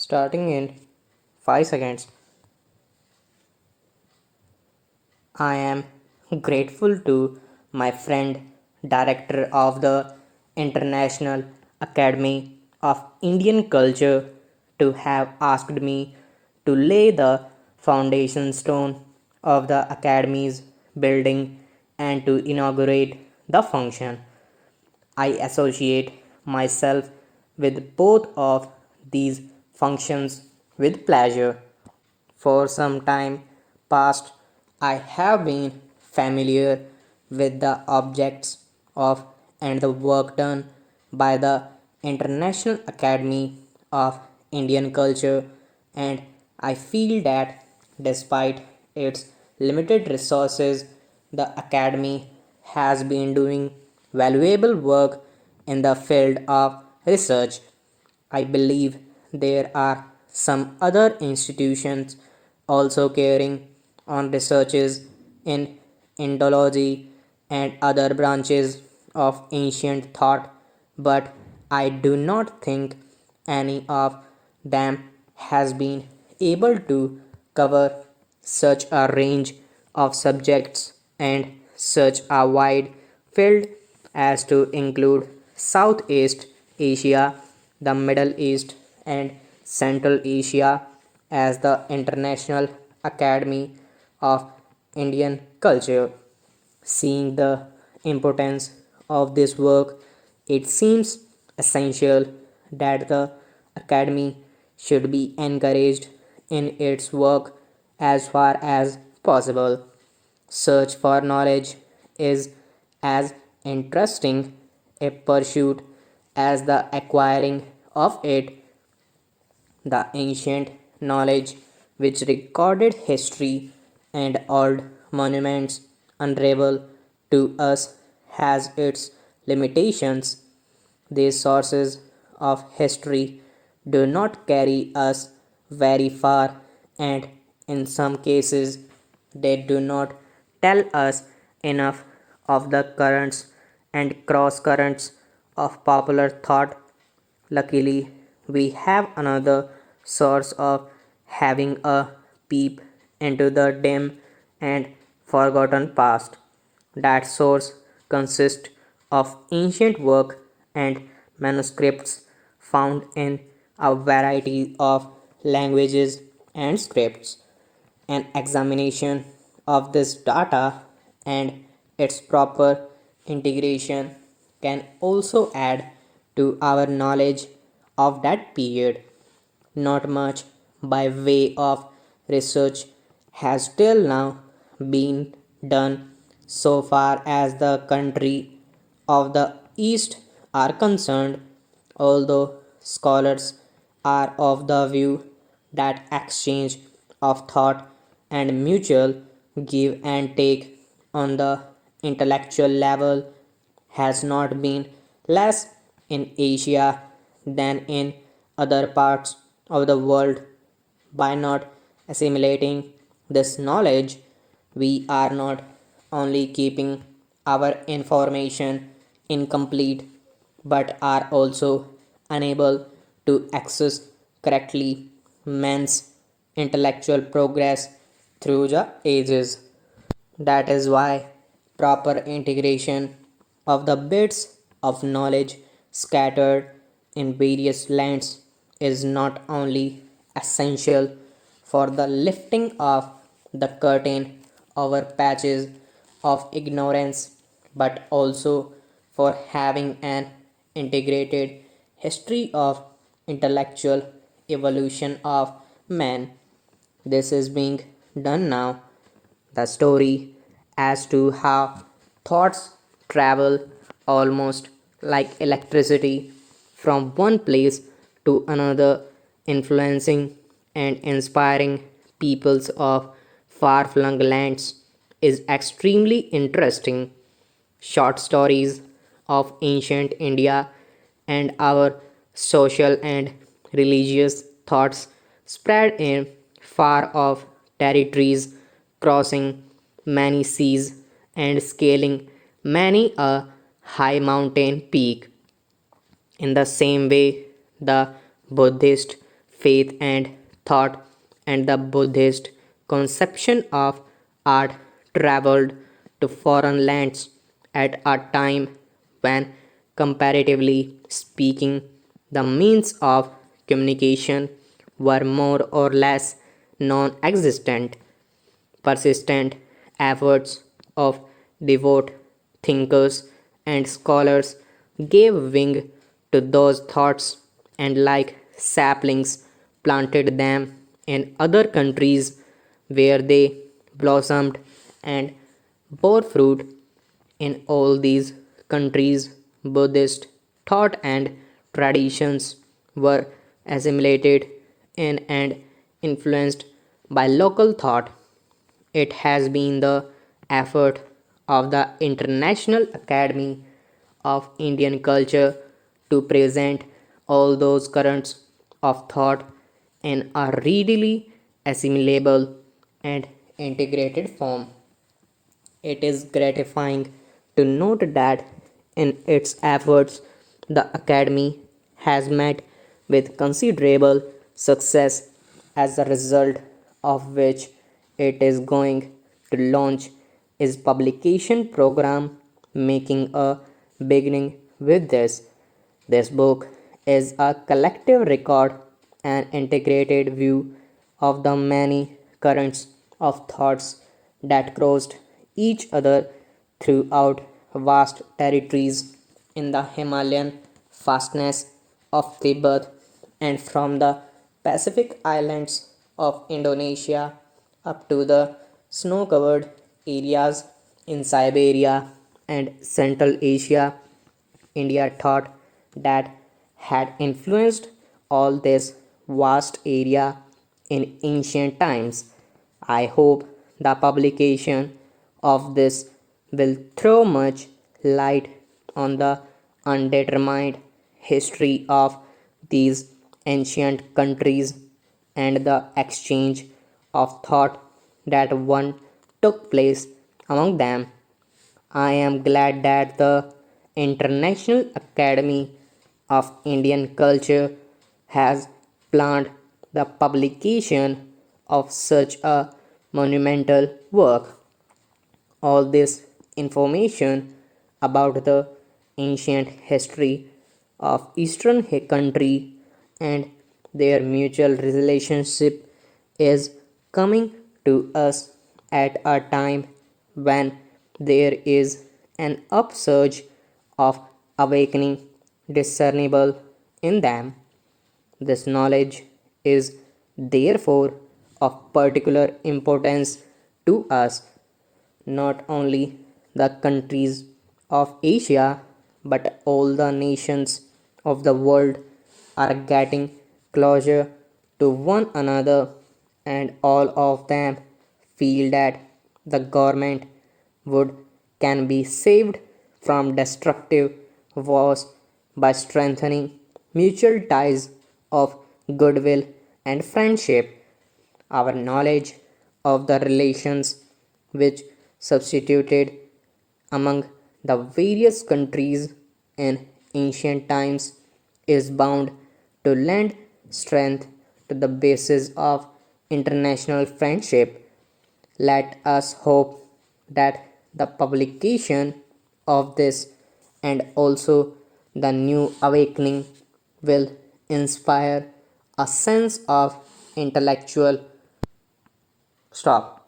Starting in 5 seconds. I am grateful to my friend, director of the International Academy of Indian Culture, to have asked me to lay the foundation stone of the Academy's building and to inaugurate the function. I associate myself with both of these functions with pleasure. For some time past, I have been familiar with the objects of and the work done by the International Academy of Indian Culture, and I feel that despite its limited resources, the Academy has been doing valuable work in the field of research. I believe there are some other institutions also carrying on researches in Indology and other branches of ancient thought, but I do not think any of them has been able to cover such a range of subjects and such a wide field as to include Southeast Asia, the Middle East, and Central Asia as the International Academy of Indian Culture. Seeing the importance of this work, it seems essential that the Academy should be encouraged in its work as far as possible. Search for knowledge is as interesting a pursuit as the acquiring of it. The ancient knowledge which recorded history and old monuments unravel to us has its limitations. These sources of history do not carry us very far, and in some cases, they do not tell us enough of the currents and cross currents of popular thought. Luckily, we have another source of having a peep into the dim and forgotten past. That source consists of ancient work and manuscripts found in a variety of languages and scripts. An examination of this data and its proper integration can also add to our knowledge of that period. Not much by way of research has till now been done so far as the country of the East are concerned, although scholars are of the view that exchange of thought and mutual give and take on the intellectual level has not been less in Asia than in other parts of the world. By not assimilating this knowledge, we are not only keeping our information incomplete but are also unable to access correctly men's intellectual progress through the ages. That is why proper integration of the bits of knowledge scattered in various lands is not only essential for the lifting of the curtain over patches of ignorance but also for having an integrated history of intellectual evolution of man. This is being done now. The story as to how thoughts travel almost like electricity from one place to another, influencing and inspiring peoples of far flung lands, is extremely interesting. Short stories of ancient India and our social and religious thoughts spread in far off territories, crossing many seas and scaling many a high mountain peak. In the same way, the Buddhist faith and thought, and the Buddhist conception of art traveled to foreign lands at a time when, comparatively speaking, the means of communication were more or less non existent. Persistent efforts of devout thinkers and scholars gave wing to those thoughts and, like saplings, planted them in other countries where they blossomed and bore fruit. In all these countries, Buddhist thought and traditions were assimilated in and influenced by local thought. It has been the effort of the International Academy of Indian Culture to present all those currents of thought in a readily assimilable and integrated form. It is gratifying to note that in its efforts, the Academy has met with considerable success, as a result of which it is going to launch its publication program, making a beginning with this. This book is a collective record and integrated view of the many currents of thoughts that crossed each other throughout vast territories in the Himalayan fastness of Tibet and from the Pacific islands of Indonesia up to the snow covered areas in Siberia and Central Asia. India thought that had influenced all this vast area in ancient times. I hope the publication of this will throw much light on the undetermined history of these ancient countries and the exchange of thought that one took place among them. I am glad that the International Academy of Indian Culture has planned the publication of such a monumental work. All this information about the ancient history of Eastern country and their mutual relationship is coming to us at a time when there is an upsurge of awakening discernible in them. This knowledge is therefore of particular importance to us, not only the countries of Asia, but all the nations of the world are getting closer to one another, and all of them feel that the government would can be saved from destructive wars by strengthening mutual ties of goodwill and friendship. Our knowledge of the relations which substituted among the various countries in ancient times is bound to lend strength to the basis of international friendship. Let us hope that the publication of this and also the new awakening will inspire a sense of intellectual stop